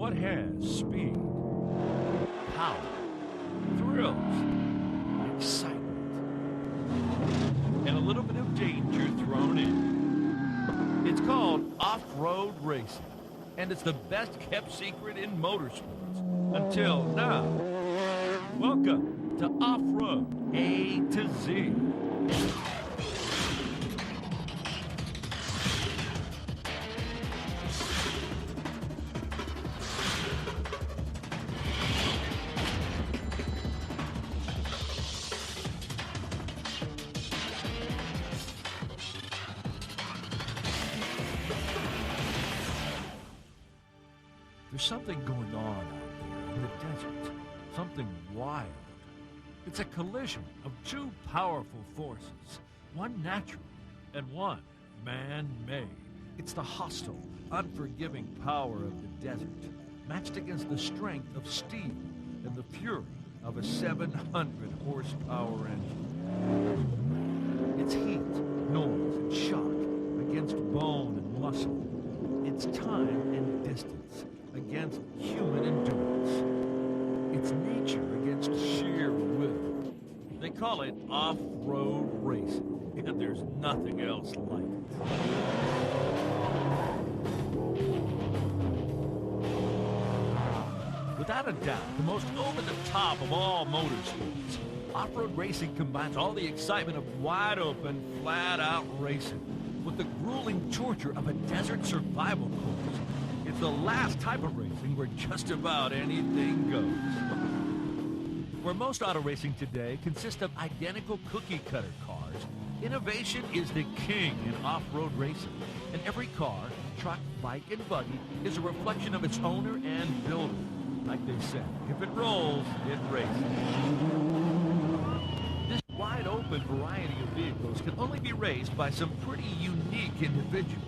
What has speed, power, thrills, excitement, and a little bit of danger thrown in? It's called off-road racing, and it's the best-kept secret in motorsports until now. Welcome to Off-Road A to Z. There's something going on out there in the desert, something wild. It's a collision of two powerful forces, one natural and one man-made. It's the hostile, unforgiving power of the desert, matched against the strength of steel and the fury of a 700-horsepower engine. It's heat, noise, and shock against bone and muscle. It's time and distance against human endurance. It's nature against sheer will. They call it off-road racing, and there's nothing else like it. Without a doubt, the most over-the-top of all motorsports, off-road racing combines all the excitement of wide-open, flat-out racing with the grueling torture of a desert survival course. It's the last type of racing where just about anything goes. Where most auto racing today consists of identical cookie-cutter cars, innovation is the king in off-road racing. And every car, truck, bike, and buggy is a reflection of its owner and builder. Like they said, if it rolls, it races. This wide-open variety of vehicles can only be raced by some pretty unique individuals.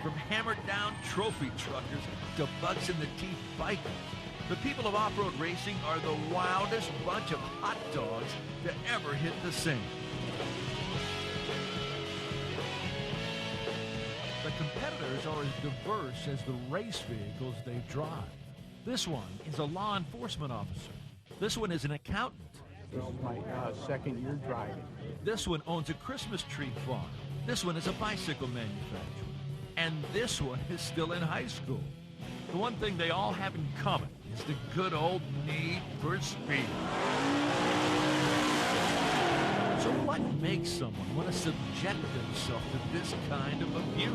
From hammered-down trophy truckers to bugs-in-the-teeth bikers, the people of off-road racing are the wildest bunch of hot dogs to ever hit the scene. The competitors are as diverse as the race vehicles they drive. This one is a law enforcement officer. This one is an accountant. This is my second year driving. This one owns a Christmas tree farm. This one is a bicycle manufacturer. And this one is still in high school. The one thing they all have in common is the good old need for speed. So what makes someone want to subject themselves to this kind of abuse?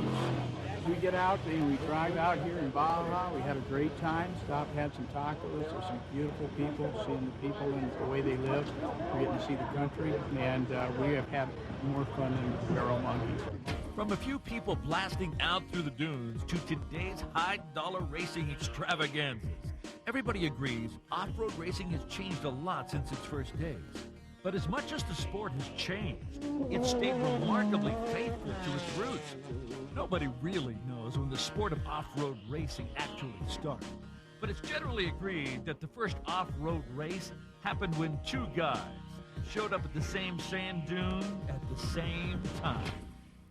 We get out and we drive out here in Baja. We had a great time. Stopped, had some tacos. There's some beautiful people, seeing the people and the way they live. We're getting to see the country, and we have had more fun than barrel monkeys. From a few people blasting out through the dunes to today's high-dollar racing extravaganzas, everybody agrees off-road racing has changed a lot since its first days. But as much as the sport has changed, it's stayed remarkably faithful to its roots. Nobody really knows when the sport of off-road racing actually started. But it's generally agreed that the first off-road race happened when two guys showed up at the same sand dune at the same time.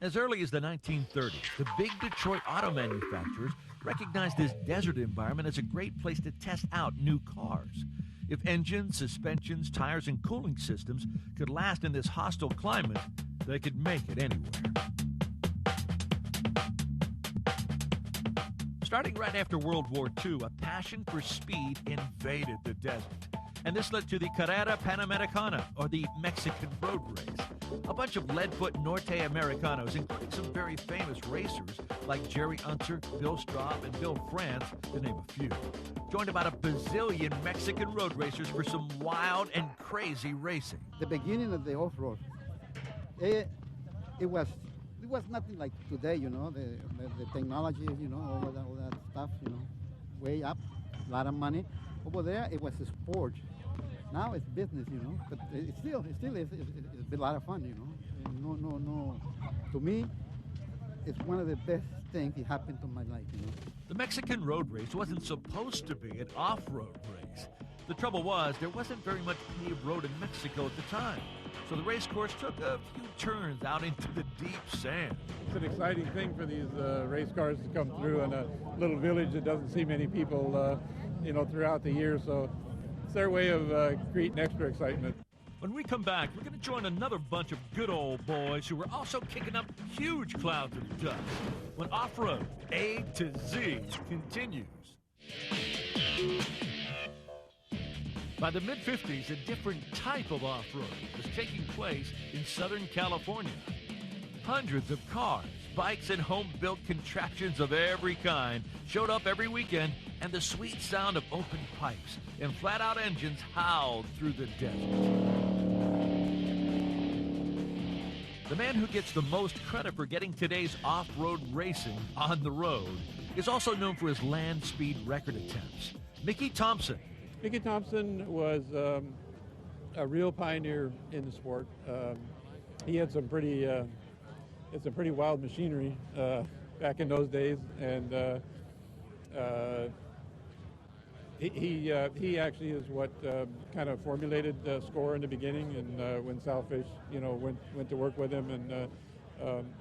As early as the 1930s, the big Detroit auto manufacturers recognized this desert environment as a great place to test out new cars. If engines, suspensions, tires, and cooling systems could last in this hostile climate, they could make it anywhere. Starting right after World War II, a passion for speed invaded the desert. And this led to the Carrera Panamericana, or the Mexican road race. A bunch of lead-foot Norte Americanos, including some very famous racers like Jerry Unser, Bill Straub, and Bill France, to name a few, joined about a bazillion Mexican road racers for some wild and crazy racing. The beginning of the off-road, it was nothing like today, you know, the technology, you know, all that stuff, you know, way up, a lot of money. Over there, it was a sport. Now it's business, you know, but it still is a lot of fun, you know. And no. To me, it's one of the best things that happened to my life, you know. The Mexican road race wasn't supposed to be an off-road race. The trouble was, there wasn't very much paved road in Mexico at the time. So the race course took a few turns out into the deep sand. It's an exciting thing for these race cars to come through in a little village that doesn't see many people, throughout the year. So it's their way of creating extra excitement. When we come back, we're going to join another bunch of good old boys who are also kicking up huge clouds of dust when Off-Road A to Z continues. By the mid-50s, a different type of off-road was taking place in Southern California. Hundreds of cars, bikes, and home-built contraptions of every kind showed up every weekend, and the sweet sound of open pipes and flat-out engines howled through the desert. The man who gets the most credit for getting today's off-road racing on the road is also known for his land speed record attempts. Mickey Thompson. Mickey Thompson was a real pioneer in the sport. He had some pretty wild machinery back in those days, and he actually is what kind of formulated SCORE in the beginning, and when Salfish went to work with him, and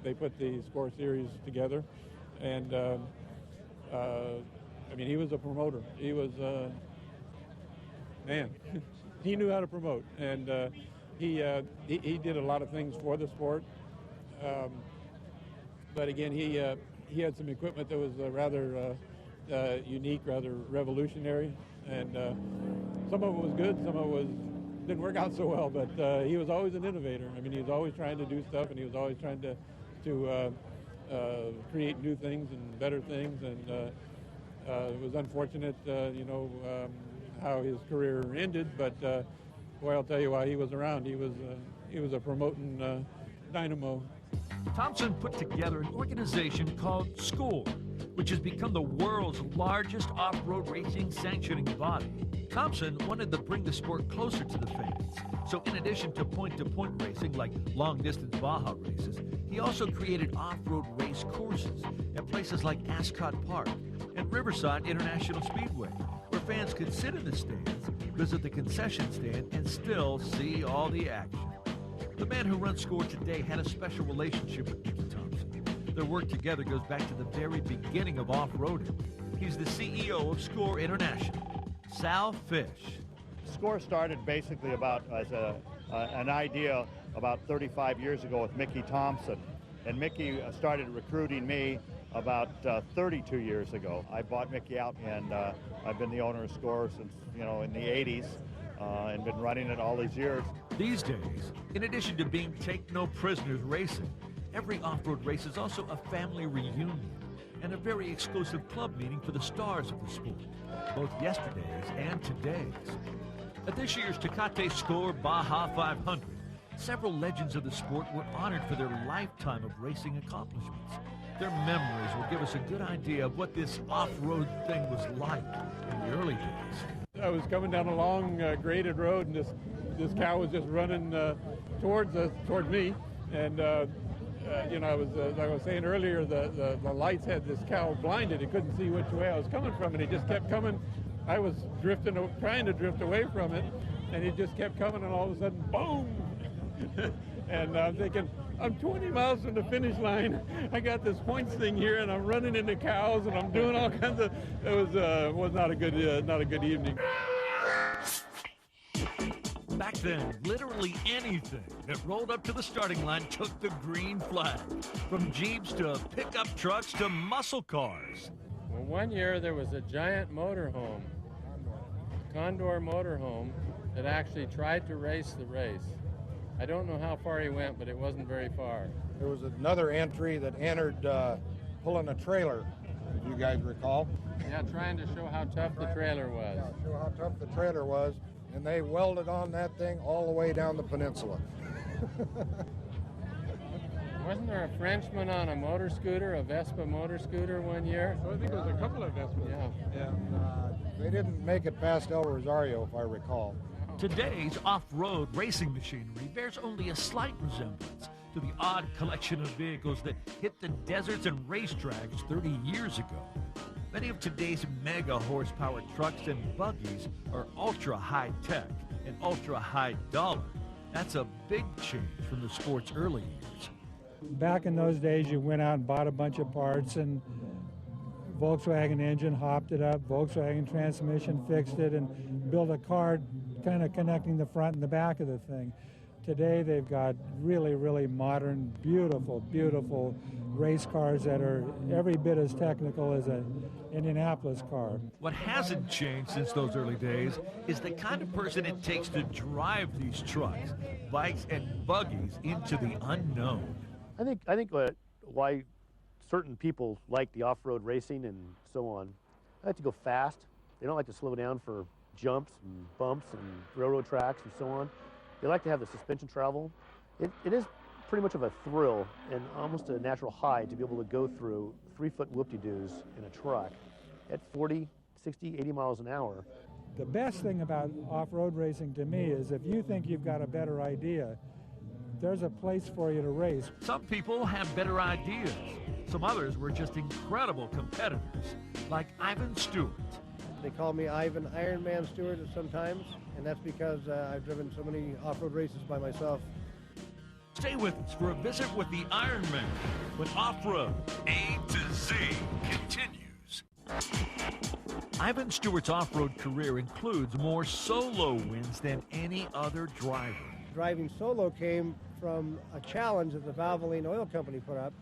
they put the SCORE series together, and he was a promoter. He was man. He knew how to promote, and he did a lot of things for the sport. But again, he had some equipment that was rather unique, rather revolutionary, and some of it was good, some of it didn't work out so well. But he was always an innovator. I mean, he was always trying to do stuff, and he was always trying to create new things and better things. And it was unfortunate, how his career ended. But boy, I'll tell you why he was around. He was a promoting dynamo. Thompson put together an organization called SCORE, which has become the world's largest off-road racing sanctioning body. Thompson wanted to bring the sport closer to the fans. So in addition to point-to-point racing like long-distance Baja races, he also created off-road race courses at places like Ascot Park and Riverside International Speedway, where fans could sit in the stands, visit the concession stand, and still see all the action. The man who runs SCORE today had a special relationship with Mickey Thompson. Their work together goes back to the very beginning of off-roading. He's the CEO of SCORE International, Sal Fish. SCORE started basically about as an idea about 35 years ago with Mickey Thompson. And Mickey started recruiting me about 32 years ago. I bought Mickey out, and I've been the owner of SCORE since, in the 80s, and been running it all these years. These days, in addition to being take-no-prisoners racing, every off-road race is also a family reunion and a very exclusive club meeting for the stars of the sport, both yesterday's and today's. At this year's Tecate SCORE Baja 500, several legends of the sport were honored for their lifetime of racing accomplishments. Their memories will give us a good idea of what this off-road thing was like in the early days. I was coming down a long graded road, and this cow was just running towards me, and I was saying earlier, the lights had this cow blinded. He couldn't see which way I was coming from, and he just kept coming. I was trying to drift away from it, and he just kept coming, and all of a sudden, boom! And I'm thinking, I'm 20 miles from the finish line. I got this points thing here, and I'm running into cows, and I'm doing all kinds of. It was not a good evening. Back then, literally anything that rolled up to the starting line took the green flag, from Jeeps to pickup trucks to muscle cars. Well, one year there was a giant motorhome, Condor motorhome, that actually tried to race the race. I don't know how far he went, but it wasn't very far. There was another entry that entered pulling a trailer, if you guys recall. Yeah, trying to show how tough the trailer was. Yeah, show how tough the trailer was, and they welded on that thing all the way down the peninsula. Wasn't there a Frenchman on a motor scooter, a Vespa motor scooter one year? So I think it was a couple of Vespas. Yeah. They didn't make it past El Rosario, if I recall. Today's off-road racing machinery bears only a slight resemblance to the odd collection of vehicles that hit the deserts and racetracks 30 years ago. Many of today's mega horsepower trucks and buggies are ultra high tech and ultra high dollar. That's a big change from the sport's early years. Back in those days, you went out and bought a bunch of parts, and Volkswagen engine, hopped it up, Volkswagen transmission, fixed it, and built a car kind of connecting the front and the back of the thing. Today, they've got really, really modern, beautiful, beautiful race cars that are every bit as technical as an Indianapolis car. What hasn't changed since those early days is the kind of person it takes to drive these trucks, bikes, and buggies into the unknown. I think why certain people like the off-road racing and so on, they like to go fast. They don't like to slow down for jumps and bumps and railroad tracks and so on. They like to have the suspension travel. It is pretty much of a thrill and almost a natural high to be able to go through 3-foot whoop-de-doos in a truck at 40, 60, 80 miles an hour. The best thing about off-road racing to me is if you think you've got a better idea, there's a place for you to race. Some people have better ideas. Some others were just incredible competitors, like Ivan Stewart. They call me Ivan Ironman Stewart sometimes, and that's because I've driven so many off-road races by myself. Stay with us for a visit with the Ironman when Off-Road A to Z continues. Ivan Stewart's off-road career includes more solo wins than any other driver. Driving solo came from a challenge that the Valvoline Oil Company put up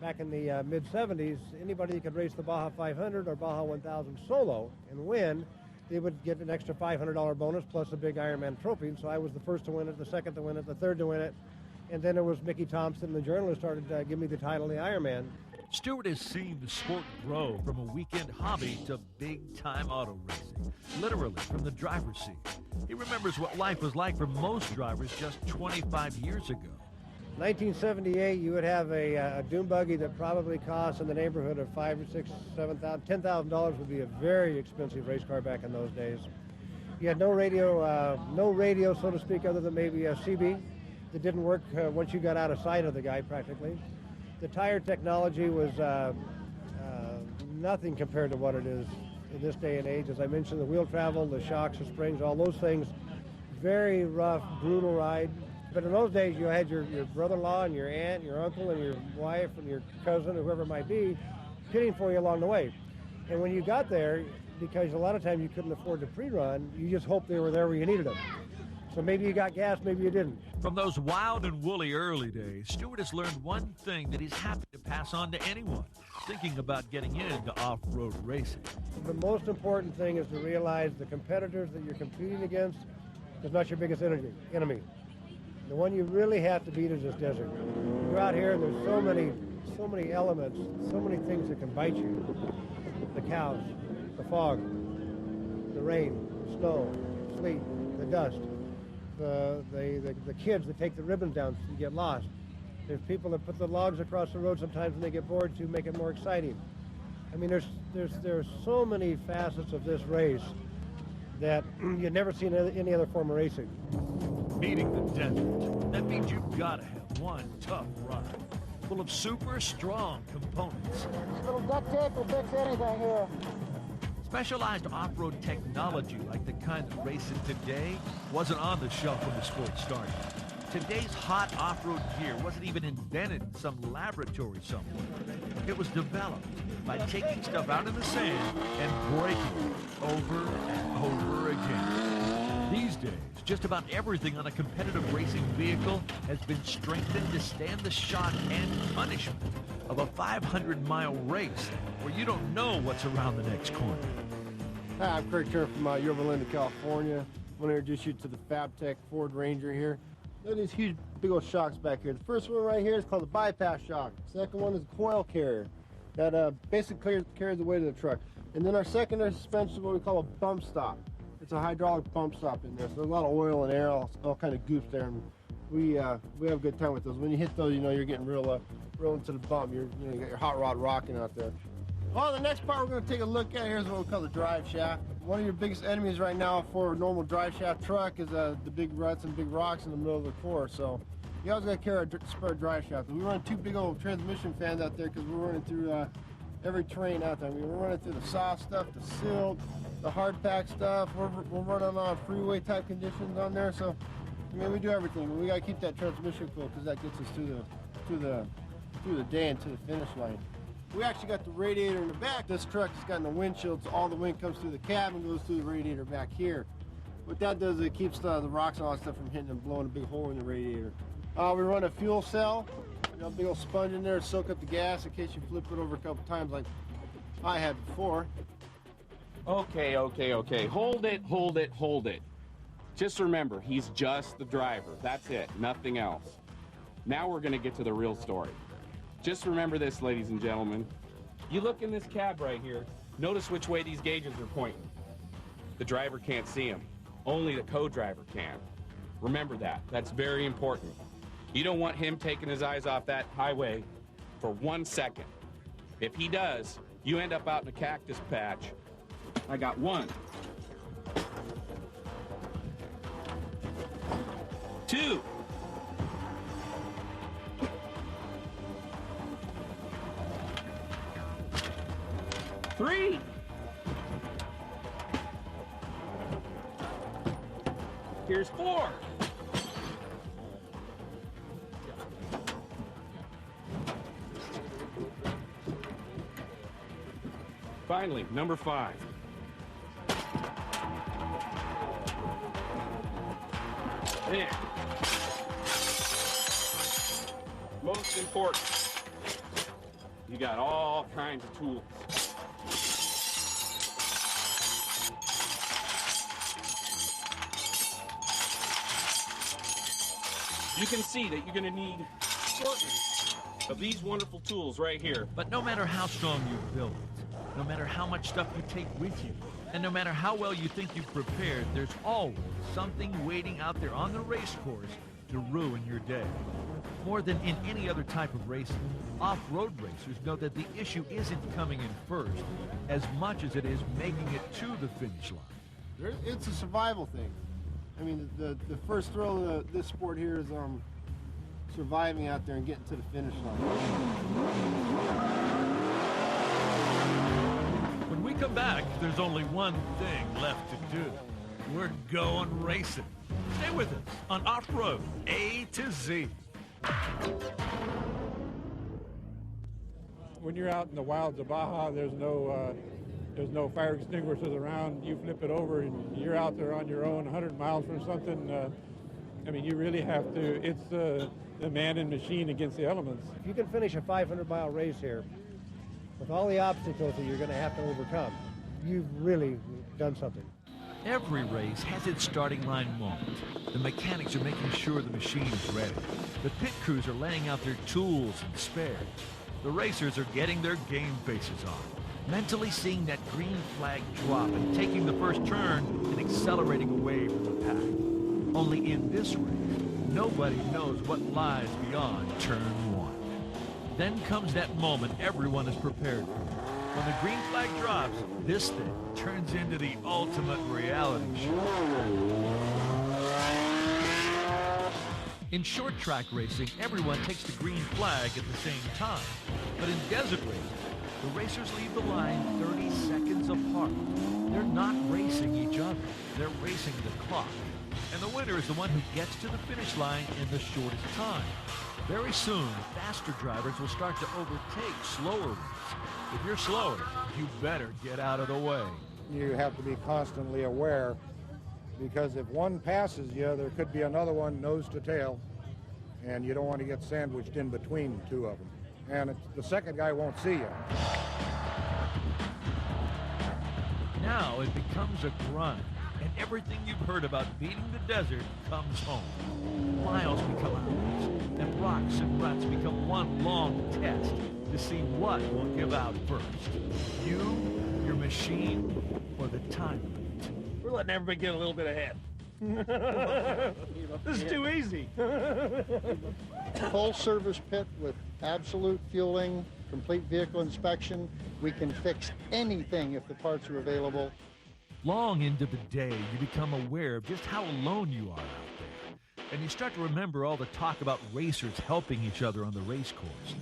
back in the mid-'70s. Anybody that could race the Baja 500 or Baja 1000 solo and win, they would get an extra $500 bonus plus a big Ironman trophy. And so I was the first to win it, the second to win it, the third to win it. And then it was Mickey Thompson, the journalist, started giving me the title of the Ironman. Stewart has seen the sport grow from a weekend hobby to big-time auto racing, literally from the driver's seat. He remembers what life was like for most drivers just 25 years ago. 1978, you would have a dune buggy that probably cost in the neighborhood of $5,000 or $6,000, $7,000, $10,000 would be a very expensive race car back in those days. You had no radio, so to speak, other than maybe a CB that didn't work once you got out of sight of the guy practically. The tire technology was nothing compared to what it is in this day and age. As I mentioned, the wheel travel, the shocks, the springs, all those things, very rough, brutal ride. But in those days, you had your brother-in-law and your aunt, your uncle and your wife and your cousin, or whoever it might be, pitting for you along the way. And when you got there, because a lot of times you couldn't afford to pre-run, you just hoped they were there where you needed them. So maybe you got gas, maybe you didn't. From those wild and woolly early days, Stewart has learned one thing that he's happy to pass on to anyone thinking about getting into off-road racing. The most important thing is to realize the competitors that you're competing against is not your biggest enemy. The one you really have to beat is this desert. You're out here and there's so many elements, so many things that can bite you. The cows, the fog, the rain, the snow, the sleet, the dust. The kids that take the ribbons down so you get lost. There's people that put the logs across the road sometimes when they get bored to make it more exciting. I mean, there's so many facets of this race that you've never seen any other form of racing. Meeting the desert, that means you've got to have one tough ride, full of super strong components. A little duct tape will fix anything here. Specialized off-road technology like the kind that racing today wasn't on the shelf when the sport started. Today's hot off-road gear wasn't even invented in some laboratory somewhere. It was developed by taking stuff out in the sand and breaking it over and over again. These days, just about everything on a competitive racing vehicle has been strengthened to stand the shock and punishment of a 500-mile race where you don't know what's around the next corner. Hi, I'm Craig Turner from Yorba Linda, California. I want to introduce you to the FabTech Ford Ranger here. Look at these huge, big old shocks back here. The first one right here is called the bypass shock. The second one is a coil carrier that basically carries the weight of the truck. And then our secondary suspension is what we call a bump stop. It's a hydraulic bump stop in there. So there's a lot of oil and air, all kind of goops there. And we have a good time with those. When you hit those, you know you're getting real into the bump. You got your hot rod rocking out there. Well, the next part we're going to take a look at here is what we call the drive shaft. One of your biggest enemies right now for a normal drive shaft truck is the big ruts and big rocks in the middle of the core. So you always got to carry a spare drive shaft. And we run two big old transmission fans out there because we're running through every terrain out there. We're running through the soft stuff, the silt, the hard pack stuff. We're running on freeway type conditions on there. So I mean, we do everything. We got to keep that transmission cool because that gets us through the day and to the finish line. We actually got the radiator in the back. This truck has got in the windshield, so all the wind comes through the cab and goes through the radiator back here. What that does is it keeps the rocks and all that stuff from hitting and blowing a big hole in the radiator. We run a fuel cell. A big old sponge in there to soak up the gas in case you flip it over a couple times like I had before. Okay. Hold it. Just remember, he's just the driver. That's it, nothing else. Now we're gonna get to the real story. Just remember this, ladies and gentlemen. You look in this cab right here, notice which way these gauges are pointing. The driver can't see them. Only the co-driver can. Remember that. That's very important. You don't want him taking his eyes off that highway for 1 second. If he does, you end up out in a cactus patch. I got 1, 2, 3. Here's 4. Finally, number 5. There. Most important, you got all kinds of tools. You can see that you're going to need assortments of these wonderful tools right here. But no matter how strong you build it, no matter how much stuff you take with you, and no matter how well you think you've prepared, there's always something waiting out there on the race course to ruin your day. More than in any other type of racing, off-road racers know that the issue isn't coming in first as much as it is making it to the finish line. It's a survival thing. I mean, the first thrill of this sport here is surviving out there and getting to the finish line. When we come back, there's only one thing left to do. We're going racing. Stay with us on Off-Road A to Z. When you're out in the wilds of Baja, there's no fire extinguishers around. You flip it over and you're out there on your own 100 miles from something. I mean, you really have to, it's the man and machine against the elements. If you can finish a 500-mile race here with all the obstacles that you're going to have to overcome, you've really done something. Every race has its starting line moment. The mechanics are making sure the machine is ready. The pit crews are laying out their tools and spares. The racers are getting their game faces on, mentally seeing that green flag drop and taking the first turn and accelerating away from the pack. Only in this race, nobody knows what lies beyond turn 1. Then comes that moment everyone is prepared for. When the green flag drops, this thing turns into the ultimate reality show. In short track racing, everyone takes the green flag at the same time. But in desert racing, the racers leave the line 30 seconds apart. They're not racing each other, they're racing the clock. And the winner is the one who gets to the finish line in the shortest time. Very soon, faster drivers will start to overtake slower ones. If you're slower, you better get out of the way. You have to be constantly aware, because if one passes you, there could be another one nose to tail, and you don't want to get sandwiched in between two of them. And the second guy won't see you. Now it becomes a grind, and everything you've heard about beating the desert comes home. Miles become hours, and rocks and ruts become one long test to see what will give out first. You, your machine, or the time limit. We're letting everybody get a little bit ahead. This is too easy. Full service pit with absolute fueling, complete vehicle inspection. We can fix anything if the parts are available. Long into the day, you become aware of just how alone you are out there. And you start to remember all the talk about racers helping each other on the race course.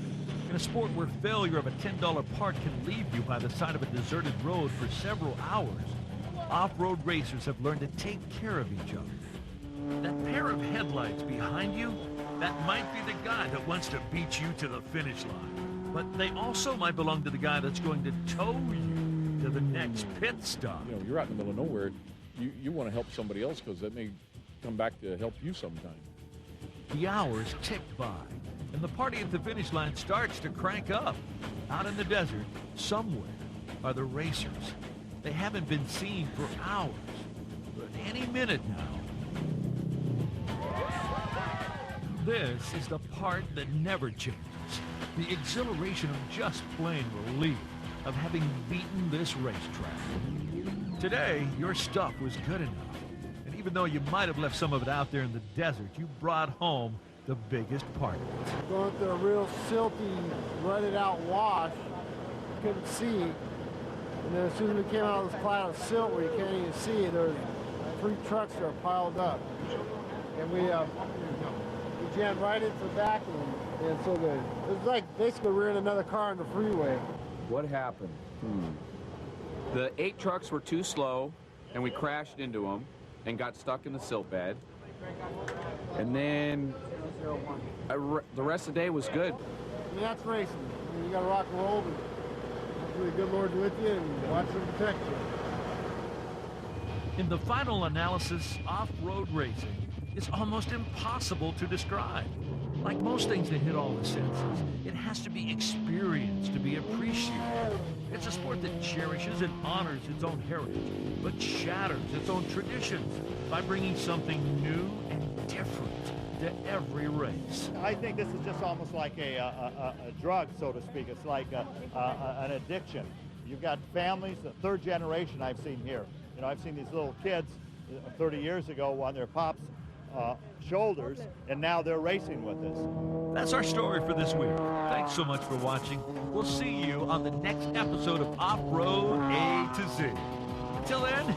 In a sport where failure of a $10 part can leave you by the side of a deserted road for several hours, off-road racers have learned to take care of each other. That pair of headlights behind you, that might be the guy that wants to beat you to the finish line. But they also might belong to the guy that's going to tow you to the next pit stop. You know, you're out in the middle of nowhere. You want to help somebody else because that may come back to help you sometime. The hours tick by, and the party at the finish line starts to crank up. Out in the desert, somewhere, are the racers. They haven't been seen for hours, but any minute now. This is the part that never changes. The exhilaration of just plain relief of having beaten this racetrack. Today, your stuff was good enough. And even though you might have left some of it out there in the desert, you brought home the biggest part of it. Going through a real silty, rutted out wash, couldn't see. And then as soon as we came out of this cloud of silt where you can't even see, there was 3 trucks that are piled up. And we jammed right into the back of them. And so it was like basically rearing another car on the freeway. What happened? The 8 trucks were too slow, and we crashed into them and got stuck in the silt bed. And then the rest of the day was good. I mean, that's racing. I mean, you got to rock and roll, but hopefully the good Lord's with you and watch him protect you. In the final analysis, off-road racing is almost impossible to describe. Like most things that hit all the senses, it has to be experienced to be appreciated. It's a sport that cherishes and honors its own heritage, but shatters its own traditions by bringing something new and different to every race. I think this is just almost like a drug, so to speak. It's like an addiction. You've got families, the 3rd generation I've seen here. You know, I've seen these little kids 30 years ago on their pops' shoulders, and now they're racing with us. That's our story for this week. Thanks so much for watching. We'll see you on the next episode of Off-Road A to Z. Until then,